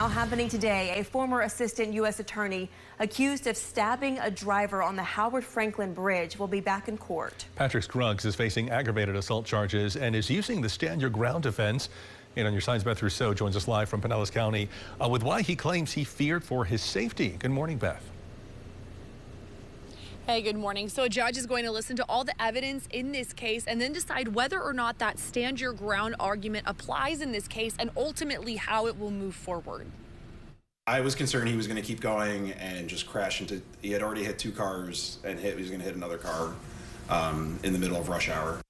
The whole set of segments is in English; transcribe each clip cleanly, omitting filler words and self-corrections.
Now happening today, a former assistant U.S. attorney accused of stabbing a driver on the Howard Franklin Bridge will be back in court. Patrick Scruggs is facing aggravated assault charges and is using the stand your ground defense. And on your side's Beth Rousseau joins us live from Pinellas County with why he claims he feared for his safety. Good morning, Beth. Hey, good morning. So a judge is going to listen to all the evidence in this case and then decide whether or not that stand your ground argument applies in this case and ultimately how it will move forward. I was concerned he was going to keep going and just crash into, he had already hit two cars and he was going to hit another car in the middle of rush hour.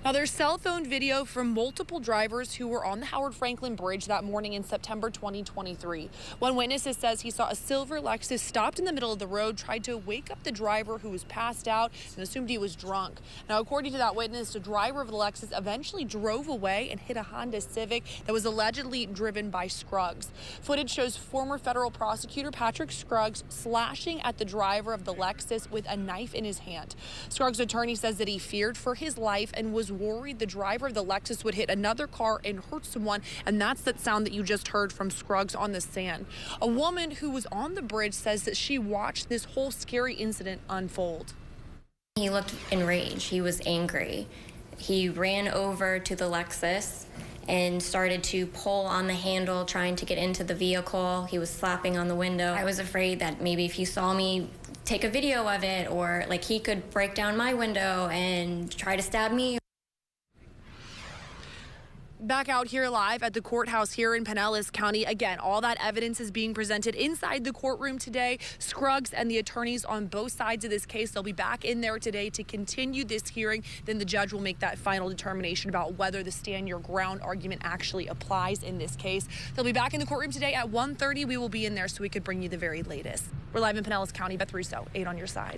Now, there's cell phone video from multiple drivers who were on the Howard Franklin Bridge that morning in September 2023. One witness says he saw a silver Lexus stopped in the middle of the road, tried to wake up the driver who was passed out and assumed he was drunk. Now, according to that witness, the driver of the Lexus eventually drove away and hit a Honda Civic that was allegedly driven by Scruggs. Footage shows former federal prosecutor Patrick Scruggs slashing at the driver of the Lexus with a knife in his hand. Scruggs' attorney says that he feared for his life and was worried the driver of the Lexus would hit another car and hurt someone, and that's that sound that you just heard from Scruggs on the stand. A woman who was on the bridge says that she watched this whole scary incident unfold. He looked enraged. He was angry. He ran over to the Lexus and started to pull on the handle, trying to get into the vehicle. He was slapping on the window. I was afraid that maybe if he saw me take a video of it, or like he could break down my window and try to stab me. Back out here live at the courthouse here in Pinellas County. Again, all that evidence is being presented inside the courtroom today. Scruggs and the attorneys on both sides of this case, they'll be back in there today to continue this hearing. Then the judge will make that final determination about whether the stand your ground argument actually applies in this case. They'll be back in the courtroom today at 1:30. We will be in there so we could bring you the very latest. We're live in Pinellas County. Beth Rousseau, 8 on your side.